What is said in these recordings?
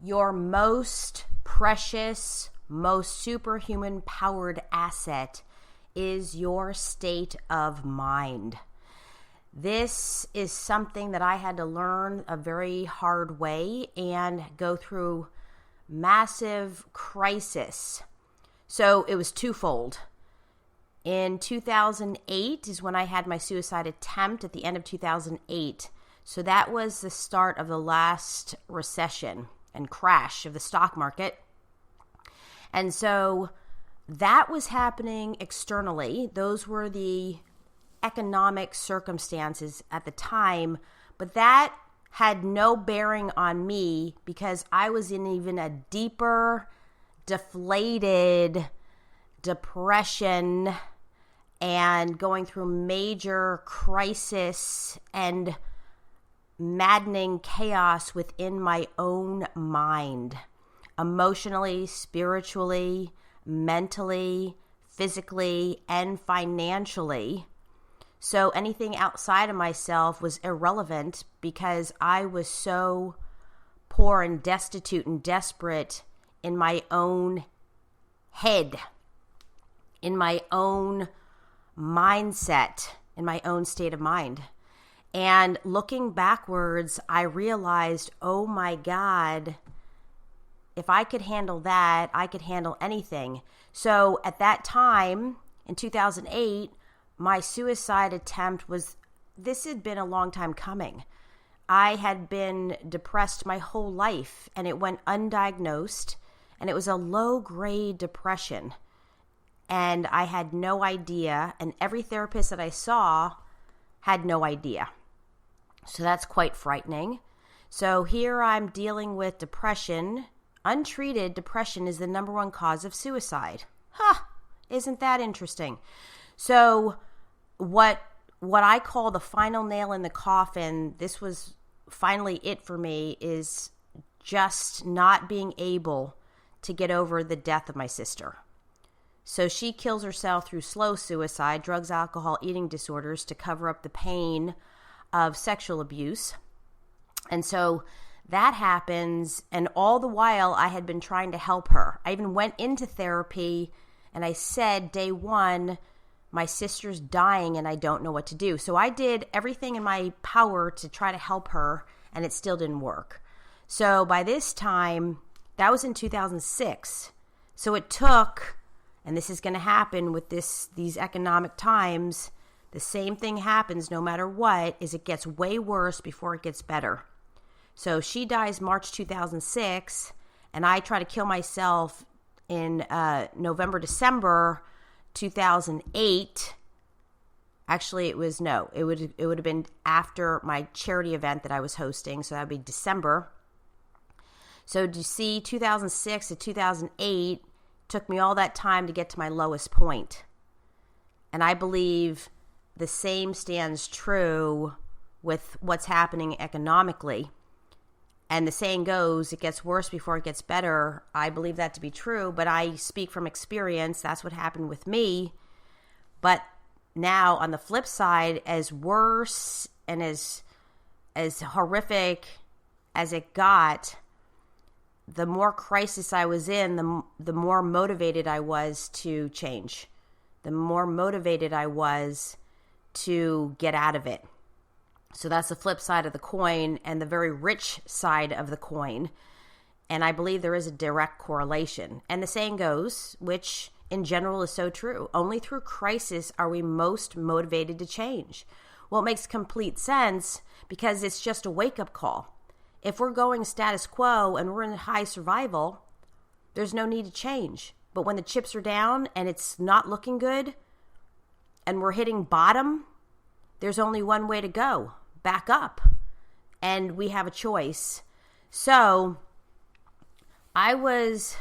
Your most precious, most superhuman powered asset is your state of mind. This is something that I had to learn a very hard way and go through massive crisis. So it was twofold. In 2008 is when I had my suicide attempt at the end of 2008. So that was the start of the last recession and crash of the stock market. And so that was happening externally. Those were the economic circumstances at the time, but that had no bearing on me because I was in even a deeper, deflated depression and going through major crisis and maddening chaos within my own mind, emotionally, spiritually, mentally, physically, and financially. So anything outside of myself was irrelevant because I was so poor and destitute and desperate in my own head, in my own mindset, in my own state of mind. And looking backwards, I realized, oh my God, if I could handle that, I could handle anything. So at that time, in 2008, my suicide attempt this had been a long time coming. I had been depressed my whole life, and it went undiagnosed, and it was a low-grade depression. And I had no idea, and every therapist that I saw had no idea. So that's quite frightening. So here I'm dealing with depression. Untreated depression is the number one cause of suicide. Isn't that interesting? So what I call the final nail in the coffin, this was finally it for me, is just not being able to get over the death of my sister. So she kills herself through slow suicide, drugs, alcohol, eating disorders to cover up the pain of sexual abuse. And so that happens, and all the while I had been trying to help her. I even went into therapy and I said, day one, my sister's dying and I don't know what to do. So I did everything in my power to try to help her, and it still didn't work. So by this time, that was in 2006. So it took, and this is going to happen with these economic times, the same thing happens no matter what, is it gets way worse before it gets better. So she dies March 2006, and I try to kill myself in November, December 2008. Actually, it would have been after my charity event that I was hosting, so that would be December. So to see 2006 to 2008 took me all that time to get to my lowest point. And I believe the same stands true with what's happening economically. And the saying goes, it gets worse before it gets better. I believe that to be true, but I speak from experience. That's what happened with me. But now on the flip side, as worse and as horrific as it got, the more crisis I was in, the more motivated I was to change. The more motivated I was to get out of it. So that's the flip side of the coin and the very rich side of the coin. And I believe there is a direct correlation. And the saying goes, which in general is so true, only through crisis are we most motivated to change. Well, it makes complete sense because it's just a wake-up call. If we're going status quo and we're in high survival, there's no need to change. But when the chips are down and it's not looking good and we're hitting bottom, there's only one way to go, back up. And we have a choice. So I was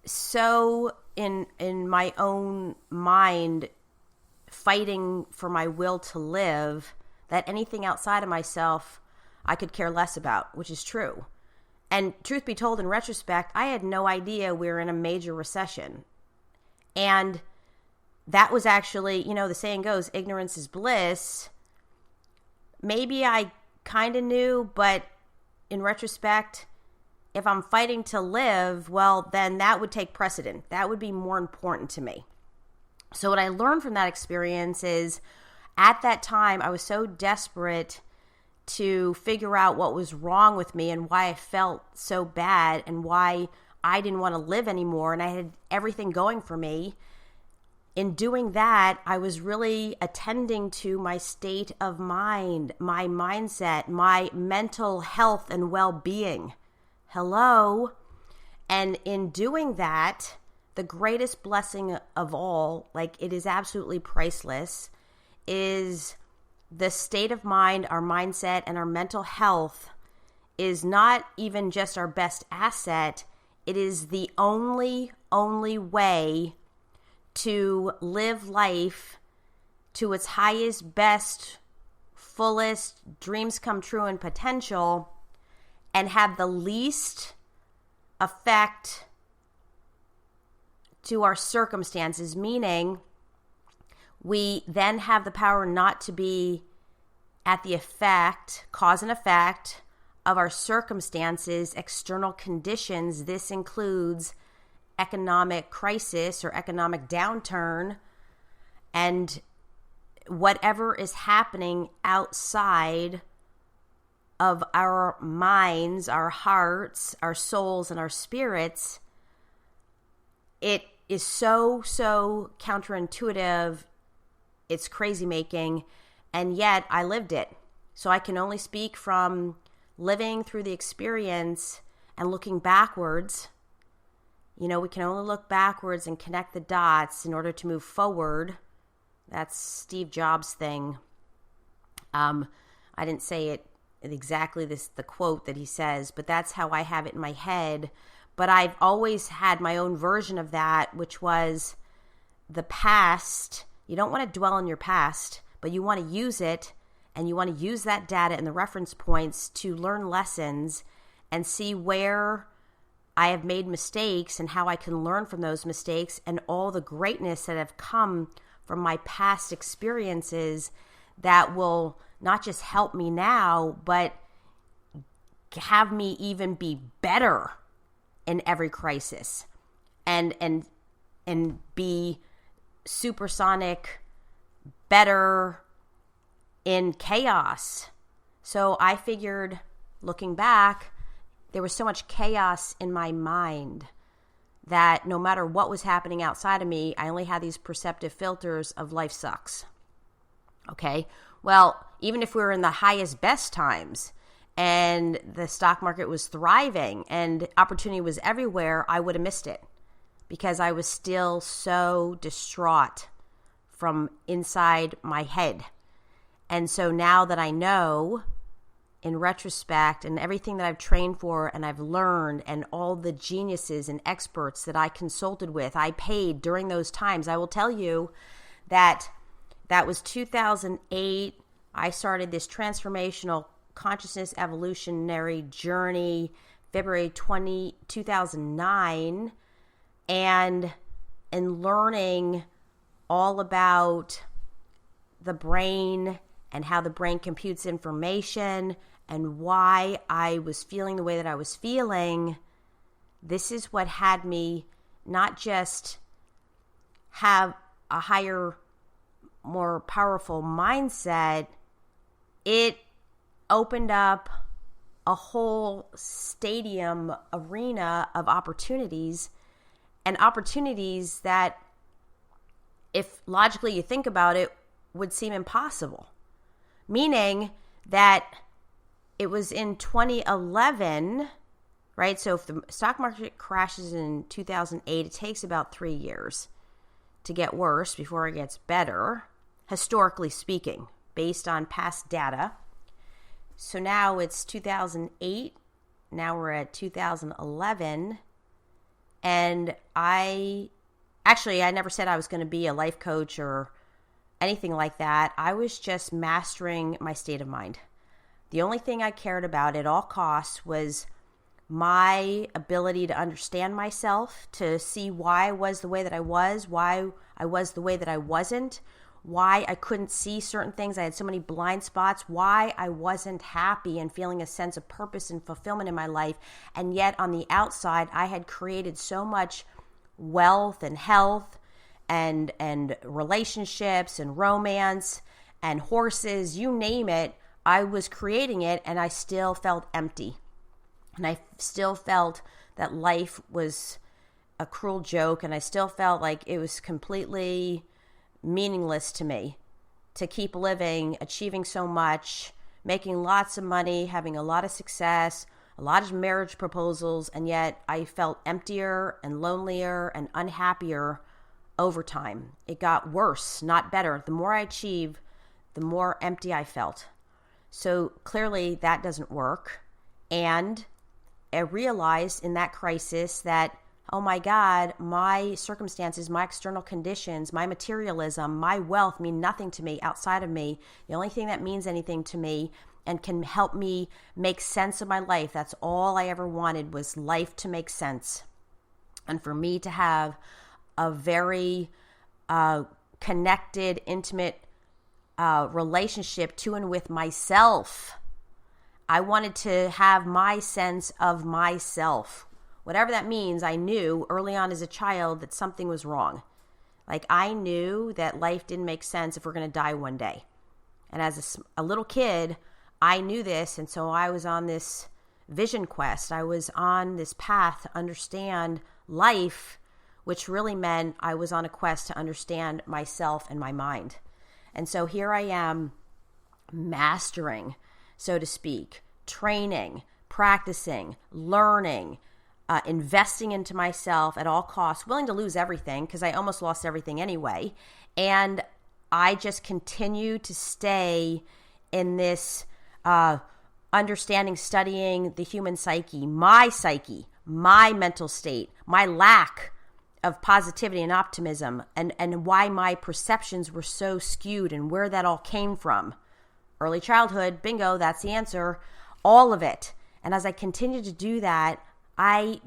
so in my own mind fighting for my will to live that anything outside of myself I could care less about, which is true. And truth be told, in retrospect, I had no idea we were in a major recession. And that was actually, the saying goes, ignorance is bliss. Maybe I kind of knew, but in retrospect, if I'm fighting to live, well, then that would take precedent. That would be more important to me. So what I learned from that experience is at that time, I was so desperate to figure out what was wrong with me and why I felt so bad and why I didn't want to live anymore. And I had everything going for me. In doing that, I was really attending to my state of mind, my mindset, my mental health and well-being. Hello. And in doing that, the greatest blessing of all, like it is absolutely priceless, is the state of mind, our mindset, and our mental health is not even just our best asset. It is the only way to live life to its highest, best, fullest, dreams come true and potential, and have the least effect to our circumstances, meaning we then have the power not to be at the effect, cause and effect of our circumstances, external conditions. This includes economic crisis or economic downturn and whatever is happening outside of our minds, our hearts, our souls, and our spirits. It is so counterintuitive. It's crazy making, and yet I lived it. So I can only speak from living through the experience and looking backwards. You know, we can only look backwards and connect the dots in order to move forward. That's Steve Jobs' thing. I didn't say it exactly the quote that he says, but that's how I have it in my head. But I've always had my own version of that, which was the past. You don't want to dwell on your past, but you want to use it, and you want to use that data and the reference points to learn lessons and see where I have made mistakes and how I can learn from those mistakes and all the greatness that have come from my past experiences that will not just help me now, but have me even be better in every crisis and be supersonic better in chaos. So I figured, looking back, there was so much chaos in my mind that no matter what was happening outside of me, I only had these perceptive filters of life sucks. Okay, well, even if we were in the highest, best times and the stock market was thriving and opportunity was everywhere, I would have missed it because I was still so distraught from inside my head. And so now that I know, in retrospect, and everything that I've trained for and I've learned and all the geniuses and experts that I consulted with, I paid during those times, I will tell you that was 2008. I started this transformational consciousness evolutionary journey February 2009, and learning all about the brain and how the brain computes information and why I was feeling the way that I was feeling. This is what had me not just have a higher, more powerful mindset, it opened up a whole stadium arena of opportunities, and opportunities that, if logically you think about it, would seem impossible. Meaning that it was in 2011, right? So if the stock market crashes in 2008, it takes about 3 years to get worse before it gets better, historically speaking, based on past data. So now it's 2008. Now we're at 2011. And I never said I was going to be a life coach or anything like that. I was just mastering my state of mind. The only thing I cared about at all costs was my ability to understand myself, to see why I was the way that I was, why I was the way that I wasn't, why I couldn't see certain things. I had so many blind spots, why I wasn't happy and feeling a sense of purpose and fulfillment in my life. And yet on the outside, I had created so much wealth and health and relationships and romance and horses, you name it. I was creating it, and I still felt empty. And I still felt that life was a cruel joke, and I still felt like it was completely meaningless to me to keep living, achieving so much, making lots of money, having a lot of success, a lot of marriage proposals, and yet I felt emptier and lonelier and unhappier over time. It got worse, not better. The more I achieved, the more empty I felt. So clearly that doesn't work. And I realized in that crisis that, oh my God, my circumstances, my external conditions, my materialism, my wealth mean nothing to me outside of me. The only thing that means anything to me and can help me make sense of my life, that's all I ever wanted, was life to make sense. And for me to have a very connected, intimate relationship to and with myself. I wanted to have my sense of myself. Whatever that means, I knew early on as a child that something was wrong. Like I knew that life didn't make sense if we're going to die one day. And as a little kid, I knew this. And so I was on this vision quest. I was on this path to understand life, which really meant I was on a quest to understand myself and my mind. And so here I am mastering, so to speak, training, practicing, learning, investing into myself at all costs, willing to lose everything because I almost lost everything anyway. And I just continue to stay in this understanding, studying the human psyche, my mental state, my lack of positivity and optimism, and why my perceptions were so skewed and where that all came from. Early childhood, bingo, that's the answer, all of it. And as I continued to do that, I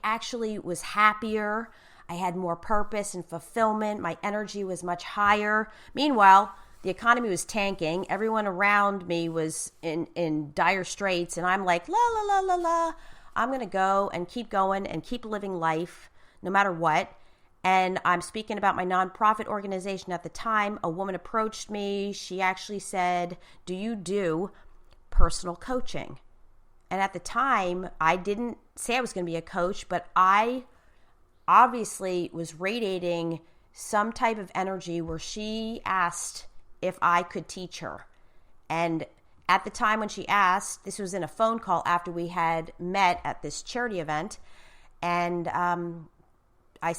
actually was happier. I had more purpose and fulfillment. My energy was much higher. Meanwhile, the economy was tanking. Everyone around me was in dire straits. And I'm like, la, la, la, la, la. I'm going to go and keep going and keep living life no matter what. And I'm speaking about my nonprofit organization at the time. A woman approached me. She actually said, do you do personal coaching? And at the time, I didn't say I was going to be a coach, but I obviously was radiating some type of energy where she asked if I could teach her. And at the time when she asked, this was in a phone call after we had met at this charity event. And I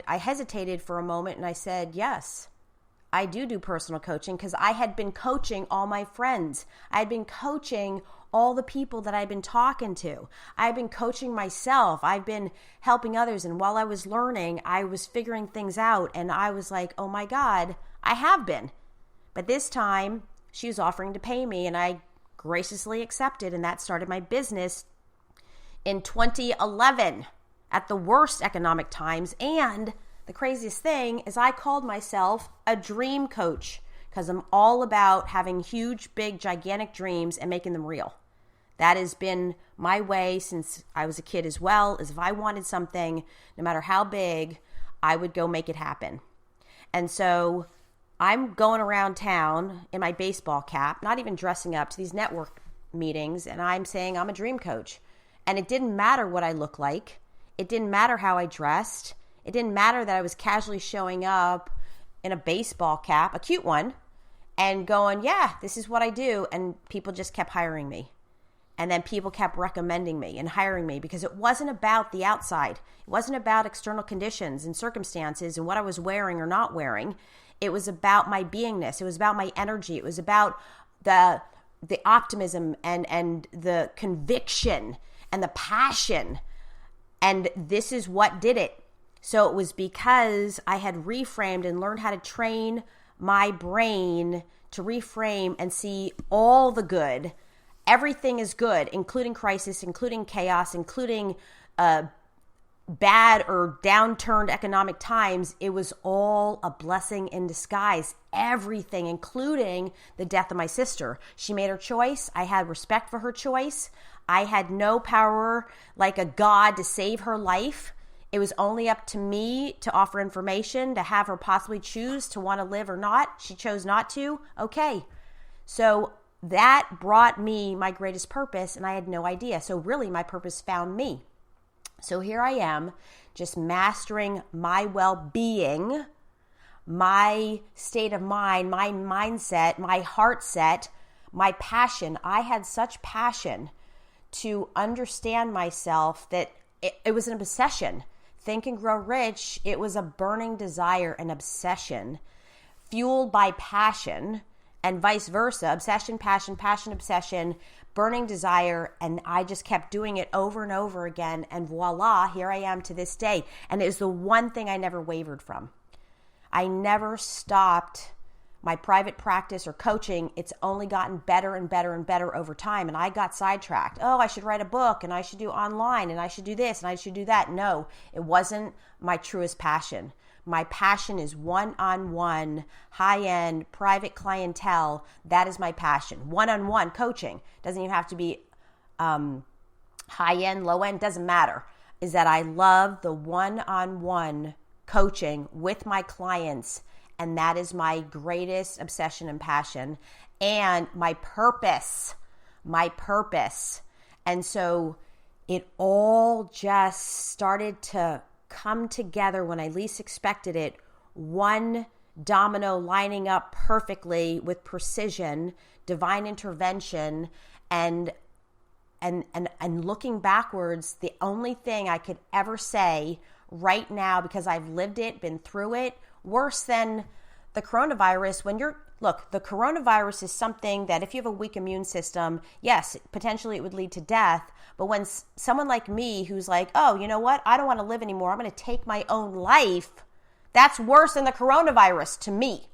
hesitated for a moment and I said, yes, I do personal coaching, because I had been coaching all my friends. I had been coaching all the people that I've been talking to. I've been coaching myself. I've been helping others. And while I was learning, I was figuring things out. And I was like, oh my God, I have been. But this time she was offering to pay me, and I graciously accepted. And that started my business in 2011 at the worst economic times. And the craziest thing is I called myself a dream coach, because I'm all about having huge, big, gigantic dreams and making them real. That has been my way since I was a kid as well, is if I wanted something, no matter how big, I would go make it happen. And so I'm going around town in my baseball cap, not even dressing up, to these network meetings, and I'm saying I'm a dream coach. And it didn't matter what I looked like. It didn't matter how I dressed. It didn't matter that I was casually showing up in a baseball cap, a cute one, and going, yeah, this is what I do. And people just kept hiring me. And then people kept recommending me and hiring me, because it wasn't about the outside. It wasn't about external conditions and circumstances and what I was wearing or not wearing. It was about my beingness. It was about my energy. It was about the optimism and the conviction and the passion. And this is what did it. So it was because I had reframed and learned how to train my brain to reframe and see all the good. Everything is good, including crisis, including chaos, including bad or downturned economic times, it was all a blessing in disguise. Everything, including the death of my sister. She made her choice. I had respect for her choice. I had no power like a god to save her life. It was only up to me to offer information, to have her possibly choose to want to live or not. She chose not to. Okay. So that brought me my greatest purpose, and I had no idea. So really, my purpose found me. So here I am, just mastering my well-being, my state of mind, my mindset, my heart set, my passion. I had such passion to understand myself that it was an obsession. Think and Grow Rich, it was a burning desire, an obsession, fueled by passion, and vice versa. Obsession, passion, passion, obsession, burning desire. And I just kept doing it over and over again. And voila, here I am to this day. And it was the one thing I never wavered from. I never stopped my private practice or coaching. It's only gotten better and better and better over time. And I got sidetracked. Oh, I should write a book, and I should do online, and I should do this, and I should do that. No, it wasn't my truest passion. My passion is one-on-one, high-end, private clientele. That is my passion. One-on-one coaching. Doesn't even have to be high-end, low-end. Doesn't matter. Is that I love the one-on-one coaching with my clients. And that is my greatest obsession and passion. And my purpose. And so it all just started to come together when I least expected it. One domino lining up perfectly with precision, divine intervention, and looking backwards, the only thing I could ever say right now, because I've lived it, been through it, worse than the coronavirus. The coronavirus is something that if you have a weak immune system, yes, potentially it would lead to death. But when someone like me who's like, oh, you know what? I don't want to live anymore. I'm going to take my own life. That's worse than the coronavirus to me.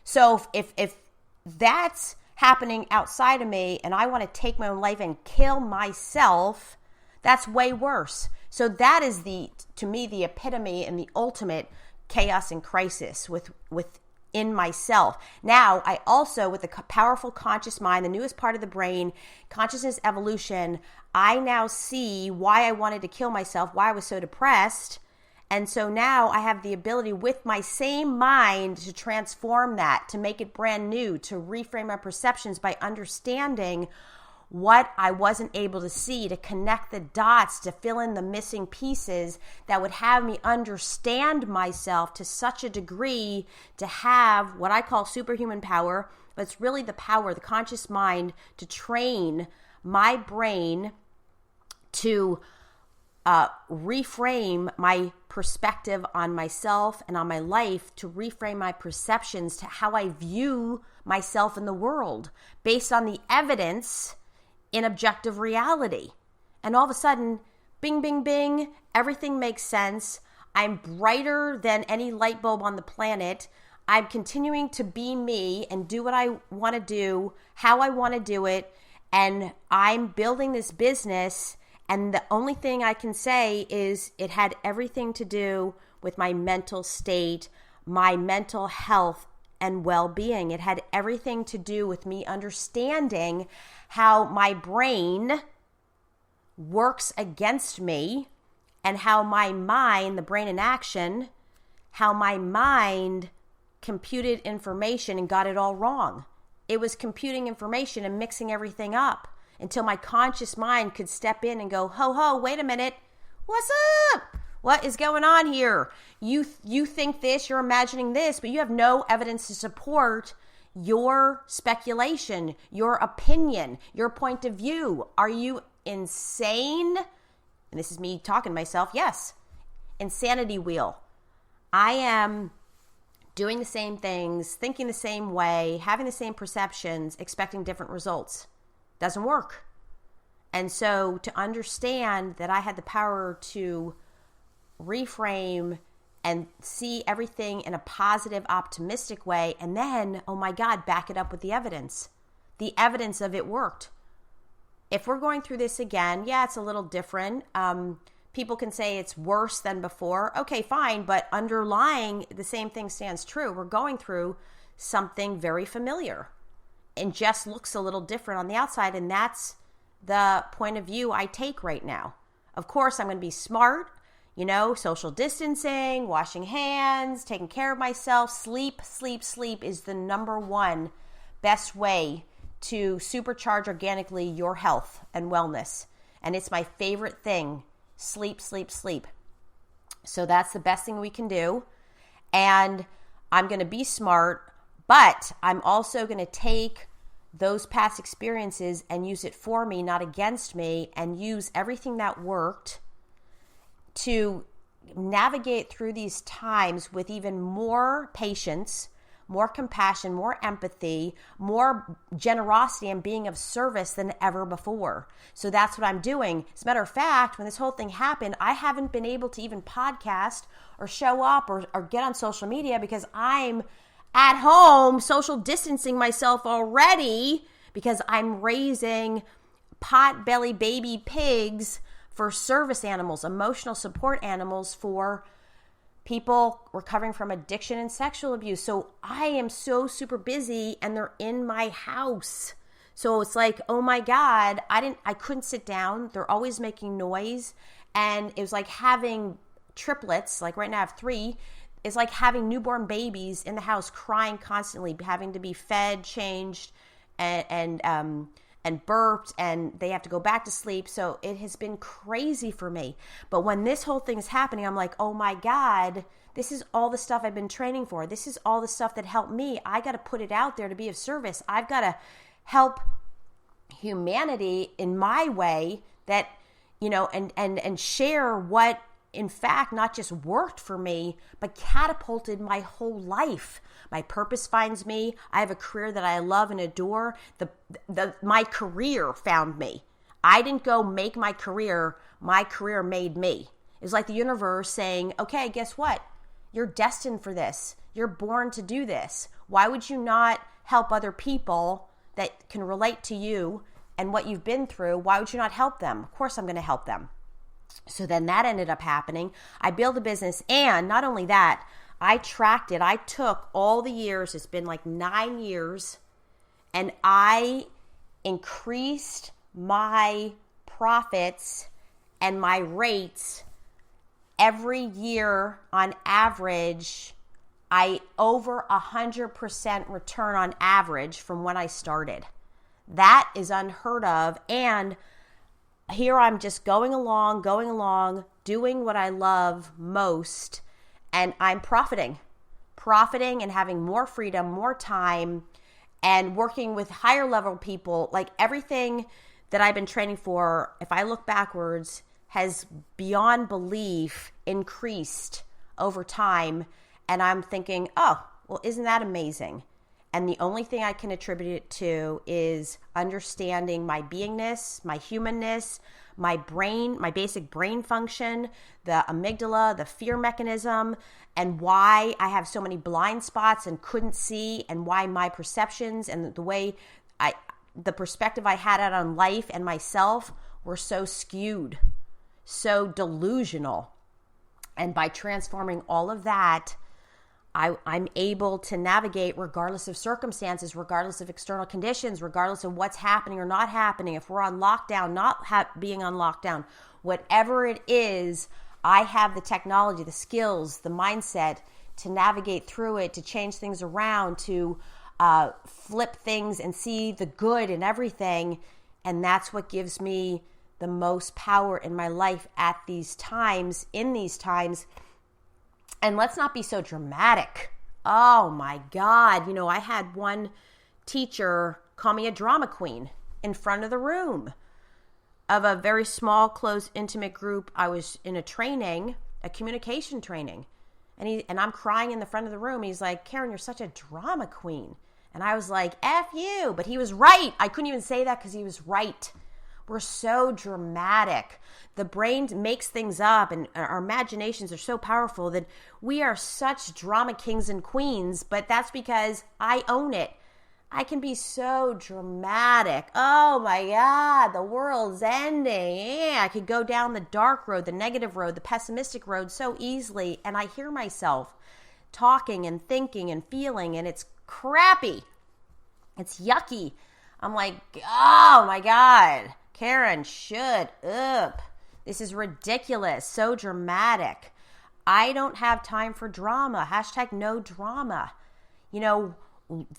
So if that's happening outside of me and I want to take my own life and kill myself, that's way worse. So that is to me, the epitome and the ultimate chaos and crisis within myself. Now, I also, with the powerful conscious mind, the newest part of the brain, consciousness evolution, I now see why I wanted to kill myself, why I was so depressed. And so now I have the ability with my same mind to transform that, to make it brand new, to reframe my perceptions by understanding what I wasn't able to see, to connect the dots, to fill in the missing pieces that would have me understand myself to such a degree to have what I call superhuman power, but it's really the power, the conscious mind, to train my brain to reframe my perspective on myself and on my life, to reframe my perceptions to how I view myself in the world based on the evidence in objective reality. And all of a sudden, bing, bing, bing, everything makes sense. I'm brighter than any light bulb on the planet. I'm continuing to be me and do what I want to do, how I want to do it. And I'm building this business. And the only thing I can say is it had everything to do with my mental state, my mental health and well-being. It had everything to do with me understanding how my brain works against me and how my mind, the brain in action, how my mind computed information and got it all wrong. It was computing information and mixing everything up until my conscious mind could step in and go, ho, ho, wait a minute. What's up? What is going on here? You think this, you're imagining this, but you have no evidence to support your speculation, your opinion, your point of view. Are you insane? And this is me talking to myself. Yes. Insanity wheel. I am doing the same things, thinking the same way, having the same perceptions, expecting different results. Doesn't work. And so to understand that I had the power to reframe and see everything in a positive, optimistic way, and then, oh my God, back it up with the evidence. The evidence of it worked. If we're going through this again, yeah, it's a little different people can say it's worse than before. Okay, fine, but underlying the same thing stands true. We're going through something very familiar and just looks a little different on the outside, and that's the point of view I take right now. Of course, I'm going to be smart, social distancing, washing hands, taking care of myself. Sleep is the number one best way to supercharge organically your health and wellness. And it's my favorite thing. Sleep. So that's the best thing we can do. And I'm going to be smart, but I'm also going to take those past experiences and use it for me, not against me, and use everything that worked to navigate through these times with even more patience, more compassion, more empathy, more generosity, and being of service than ever before. So that's what I'm doing. As a matter of fact, when this whole thing happened, I haven't been able to even podcast or show up or get on social media because I'm at home social distancing myself already because I'm raising pot-belly baby pigs for service animals, emotional support animals for people recovering from addiction and sexual abuse. So I am so super busy and they're in my house. So it's like, oh my God, I couldn't sit down. They're always making noise. And it was like having triplets, like right now I have 3. It's like having newborn babies in the house crying constantly, having to be fed, changed, and burped, and they have to go back to sleep. So it has been crazy for me. But when this whole thing is happening, I'm like, oh my God, this is all the stuff I've been training for. This is all the stuff that helped me. I got to put it out there to be of service. I've got to help humanity in my way that, and share what, in fact, not just worked for me, but catapulted my whole life. My purpose finds me. I have a career that I love and adore. My career found me. I didn't go make my career made me. It's like the universe saying, okay, guess what? You're destined for this. You're born to do this. Why would you not help other people that can relate to you and what you've been through? Why would you not help them? Of course I'm going to help them. So then that ended up happening. I built a business, and not only that, I tracked it. I took all the years, it's been like 9 years, and I increased my profits and my rates every year on average. I over 100% return on average from when I started. That is unheard of. And here I'm just going along, doing what I love most, and I'm profiting and having more freedom, more time, and working with higher level people. Like everything that I've been training for, if I look backwards, has beyond belief increased over time. And I'm thinking, oh, well, isn't that amazing? And the only thing I can attribute it to is understanding my beingness, my humanness, my brain, my basic brain function, the amygdala, the fear mechanism, and why I have so many blind spots and couldn't see, and why my perceptions and the perspective I had out on life and myself were so skewed, so delusional. And by transforming all of that, I'm able to navigate regardless of circumstances, regardless of external conditions, regardless of what's happening or not happening. If we're on lockdown, not being on lockdown, whatever it is, I have the technology, the skills, the mindset to navigate through it, to change things around, to flip things and see the good in everything. And that's what gives me the most power in my life at these times, in these times. And let's not be so dramatic. Oh my God. I had one teacher call me a drama queen in front of the room of a very small, close, intimate group. I was in a training, a communication training. And I'm crying in the front of the room. He's like, Karen, you're such a drama queen. And I was like, F you. But he was right. I couldn't even say that because he was right. We're so dramatic. The brain makes things up, and our imaginations are so powerful that we are such drama kings and queens, but that's because I own it. I can be so dramatic. Oh my God, the world's ending. Yeah, I could go down the dark road, the negative road, the pessimistic road so easily. And I hear myself talking and thinking and feeling, and it's crappy. It's yucky. I'm like, oh my God, Karen, shut up. This is ridiculous, so dramatic. I don't have time for drama. Hashtag no drama. You know,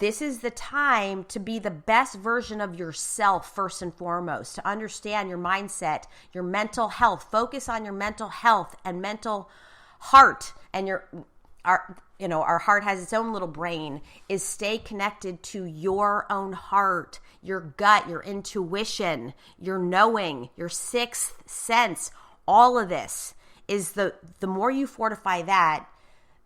this is the time to be the best version of yourself first and foremost, to understand your mindset, your mental health. Focus on your mental health and mental heart. And our heart has its own little brain, is stay connected to your own heart, your gut, your intuition, your knowing, your sixth sense. All of this is the more you fortify that,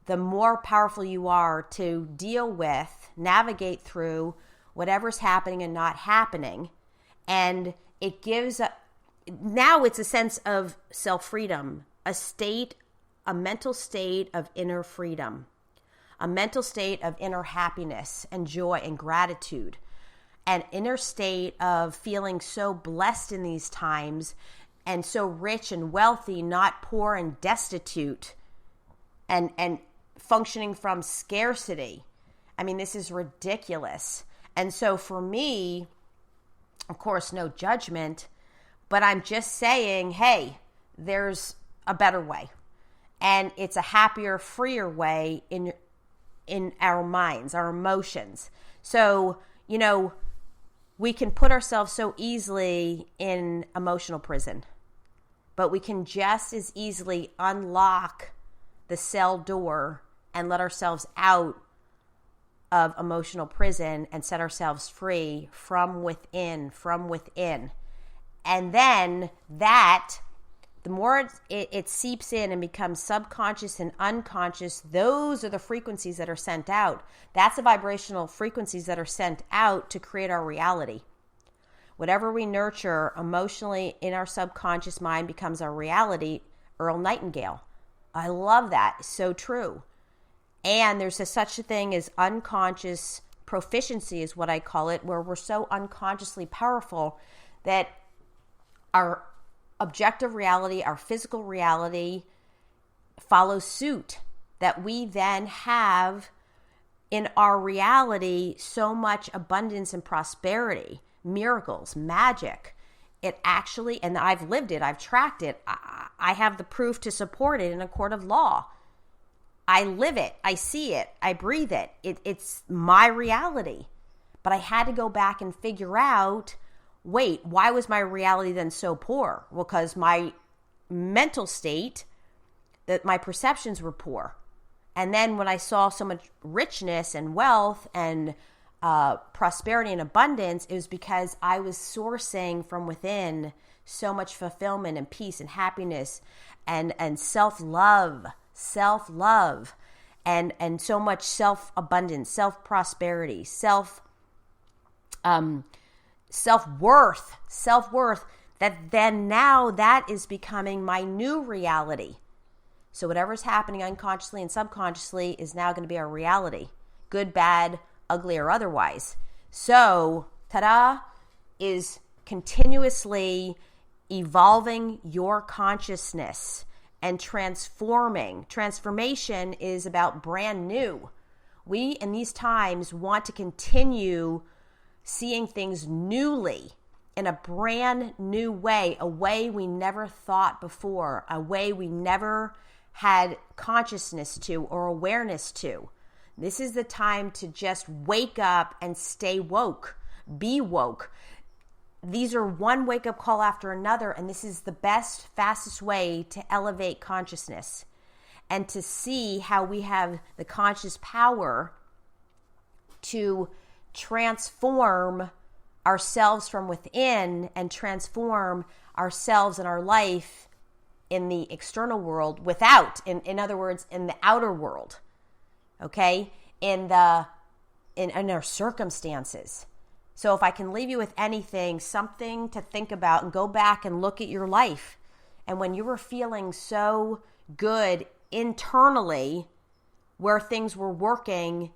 the more powerful you are to deal with, navigate through whatever's happening and not happening. And it gives now it's a sense of self-freedom, a mental state of inner freedom, a mental state of inner happiness and joy and gratitude, an inner state of feeling so blessed in these times and so rich and wealthy, not poor and destitute and functioning from scarcity. I mean, this is ridiculous. And so for me, of course, no judgment, but I'm just saying, hey, there's a better way. And it's a happier, freer way in our minds, our emotions. So, you know, we can put ourselves so easily in emotional prison, but we can just as easily unlock the cell door and let ourselves out of emotional prison and set ourselves free from within. And then that, the more it seeps in and becomes subconscious and unconscious, those are the frequencies that are sent out. That's the vibrational frequencies that are sent out to create our reality. Whatever we nurture emotionally in our subconscious mind becomes our reality. Earl Nightingale. I love that. It's so true. And there's such a thing as unconscious proficiency is what I call it, where we're so unconsciously powerful that our objective reality, our physical reality follows suit, that we then have in our reality so much abundance and prosperity, miracles, magic. It actually, and I've lived it, I've tracked it, I have the proof to support it in a court of law. I live it, I see it, I breathe it. It's my reality. But I had to go back and figure out, wait, why was my reality then so poor? Well, because my mental state, that my perceptions were poor. And then when I saw so much richness and wealth and prosperity and abundance, it was because I was sourcing from within so much fulfillment and peace and happiness and self-love, and so much self-abundance, self-prosperity, self-worth, that then now that is becoming my new reality. So whatever's happening unconsciously and subconsciously is now going to be our reality, good, bad, ugly, or otherwise. So, ta-da, is continuously evolving your consciousness and transforming. Transformation is about brand new. We, in these times, want to continue seeing things newly, in a brand new way, a way we never thought before, a way we never had consciousness to or awareness to. This is the time to just wake up and stay woke, be woke. These are one wake-up call after another, and this is the best, fastest way to elevate consciousness and to see how we have the conscious power to transform ourselves from within and transform ourselves and our life in the external world in other words, in the outer world, okay, in our circumstances. So if I can leave you with anything, something to think about, and go back and look at your life. And when you were feeling so good internally, where things were working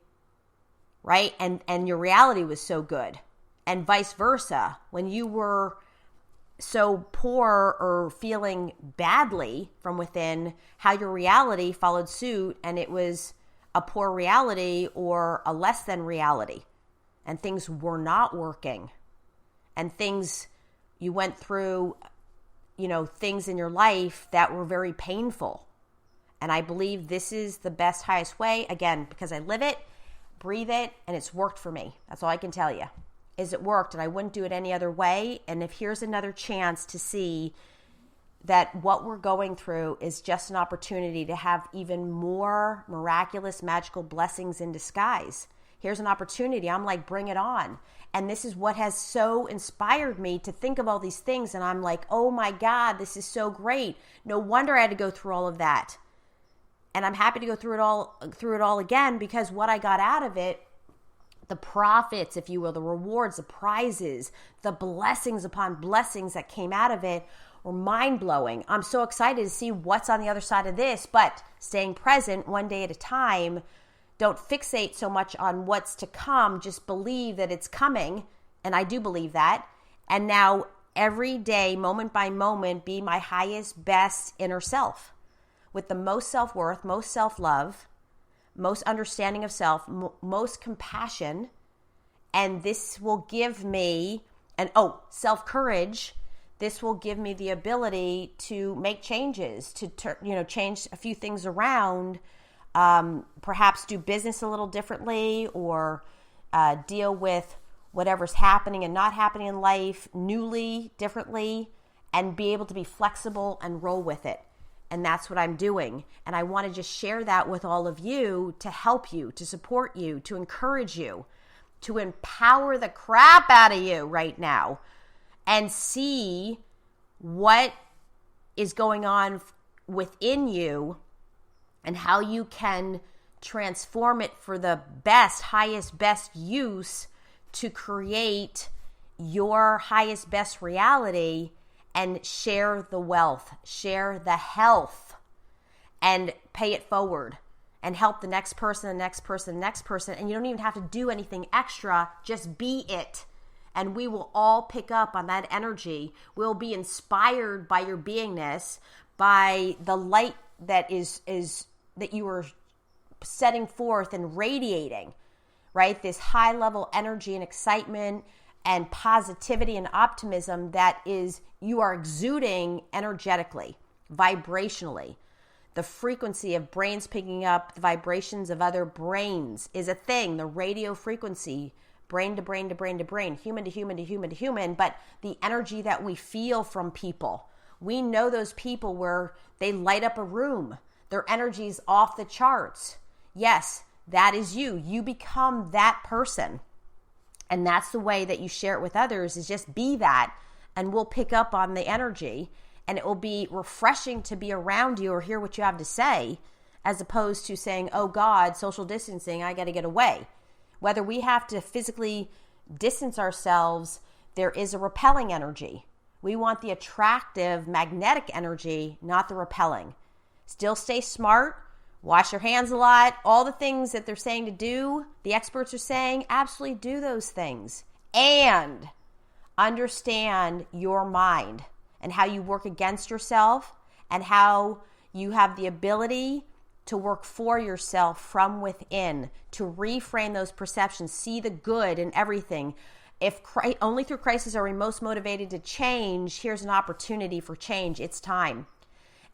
right? And your reality was so good. And vice versa. When you were so poor or feeling badly from within, how your reality followed suit, and it was a poor reality or a less than reality. And things were not working. And things, you went through, things in your life that were very painful. And I believe this is the best, highest way, again, because I live it, breathe it, and it's worked for me. That's all I can tell you, is it worked, and I wouldn't do it any other way. And if here's another chance to see that what we're going through is just an opportunity to have even more miraculous, magical blessings in disguise. Here's an opportunity. I'm like, bring it on. And this is what has so inspired me to think of all these things. And I'm like, oh my God, this is so great. No wonder I had to go through all of that. And I'm happy to go through it all again, because what I got out of it, the profits, if you will, the rewards, the prizes, the blessings upon blessings that came out of it were mind-blowing. I'm so excited to see what's on the other side of this, but staying present one day at a time. Don't fixate so much on what's to come. Just believe that it's coming. And I do believe that. And now every day, moment by moment, be my highest, best inner self with the most self-worth, most self-love, most understanding of self, most compassion. And this will give me, self-courage. This will give me the ability to make changes, to change a few things around. Perhaps do business a little differently, or deal with whatever's happening and not happening in life newly, differently, and be able to be flexible and roll with it. And that's what I'm doing. And I want to just share that with all of you to help you, to support you, to encourage you, to empower the crap out of you right now, and see what is going on within you and how you can transform it for the best, highest, best use to create your highest, best reality, and share the wealth, share the health, and pay it forward, and help the next person, the next person, the next person. And you don't even have to do anything extra. Just be it. And we will all pick up on that energy. We'll be inspired by your beingness, by the light that is that you are setting forth and radiating, right? This high level energy and excitement and positivity and optimism that is you are exuding energetically, vibrationally. The frequency of brains picking up the vibrations of other brains is a thing. The radio frequency, brain to brain to brain to brain, human to human to human to human, but the energy that we feel from people. We know those people where they light up a room. Their energy's off the charts. Yes, that is you. You become that person. And that's the way that you share it with others, is just be that, and we'll pick up on the energy, and it will be refreshing to be around you or hear what you have to say, as opposed to saying, oh God, social distancing, I got to get away. Whether we have to physically distance ourselves, there is a repelling energy. We want the attractive, magnetic energy, not the repelling. Still stay smart, wash your hands a lot, all the things that they're saying to do, the experts are saying, absolutely do those things. And understand your mind and how you work against yourself, and how you have the ability to work for yourself from within, to reframe those perceptions, see the good in everything. If only through crisis are we most motivated to change, here's an opportunity for change. It's time.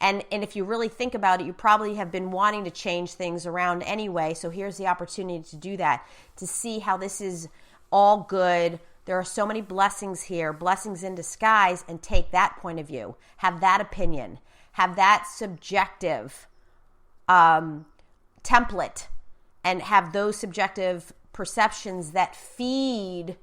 And if you really think about it, you probably have been wanting to change things around anyway. So here's the opportunity to do that, to see how this is all good. There are so many blessings here, blessings in disguise, and take that point of view. Have that opinion. Have that subjective template, and have those subjective perceptions that feed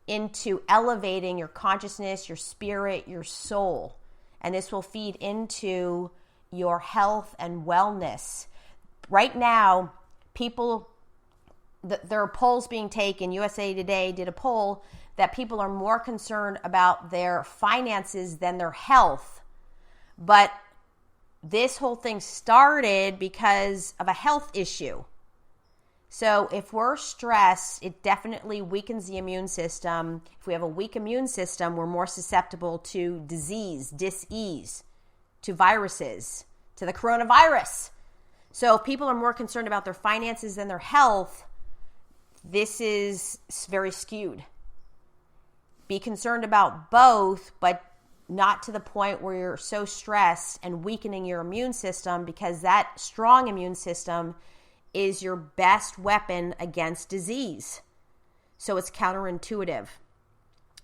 into elevating your consciousness, your spirit, your soul. And this will feed into your health and wellness. Right now, people, there are polls being taken. USA Today did a poll that people are more concerned about their finances than their health. But this whole thing started because of a health issue. So if we're stressed, it definitely weakens the immune system. If we have a weak immune system, we're more susceptible to disease, dis-ease, to viruses, to the coronavirus. So if people are more concerned about their finances than their health, this is very skewed. Be concerned about both, but not to the point where you're so stressed and weakening your immune system, because that strong immune system is your best weapon against disease. So it's counterintuitive.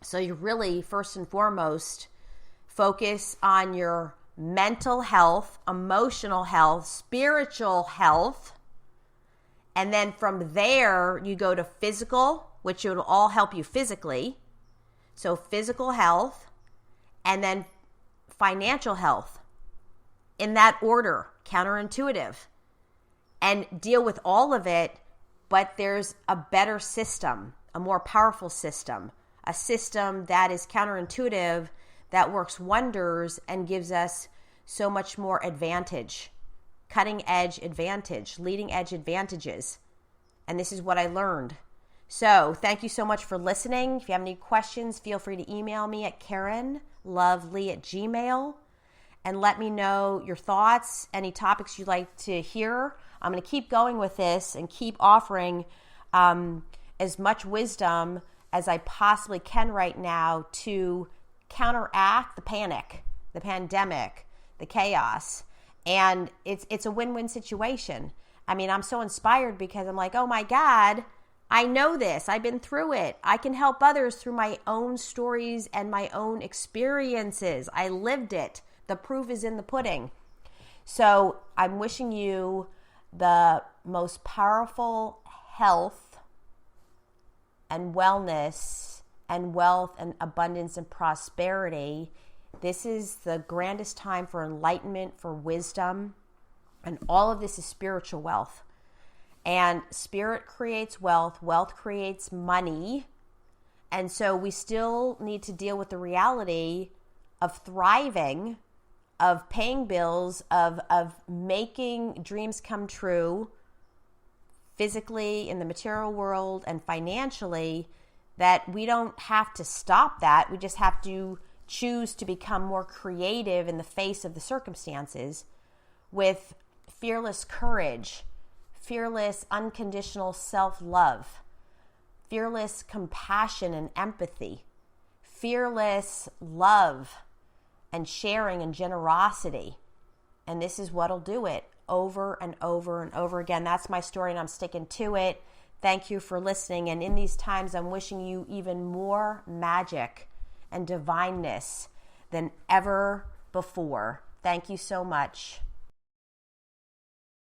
So you really, first and foremost, focus on your mental health, emotional health, spiritual health. And then from there, you go to physical, which will all help you physically. So physical health, and then financial health. In that order, counterintuitive. And deal with all of it, but there's a better system, a more powerful system, a system that is counterintuitive, that works wonders and gives us so much more advantage, cutting edge advantage, leading edge advantages. And this is what I learned. So thank you so much for listening. If you have any questions, feel free to email me at KarenLovely@gmail.com and let me know your thoughts, any topics you'd like to hear. I'm going to keep going with this and keep offering as much wisdom as I possibly can right now to counteract the panic, the pandemic, the chaos. And it's a win-win situation. I mean, I'm so inspired because I'm like, oh my God, I know this. I've been through it. I can help others through my own stories and my own experiences. I lived it. The proof is in the pudding. So I'm wishing you the most powerful health and wellness and wealth and abundance and prosperity. This is the grandest time for enlightenment, for wisdom, and all of this is spiritual wealth. And spirit creates wealth, wealth creates money. And so we still need to deal with the reality of thriving, of paying bills, of making dreams come true physically in the material world and financially, that we don't have to stop that. We just have to choose to become more creative in the face of the circumstances with fearless courage, fearless unconditional self-love, fearless compassion and empathy, fearless love and sharing and generosity. And this is what'll do it over and over and over again. That's my story and I'm sticking to it. Thank you for listening. And in these times, I'm wishing you even more magic and divineness than ever before. Thank you so much.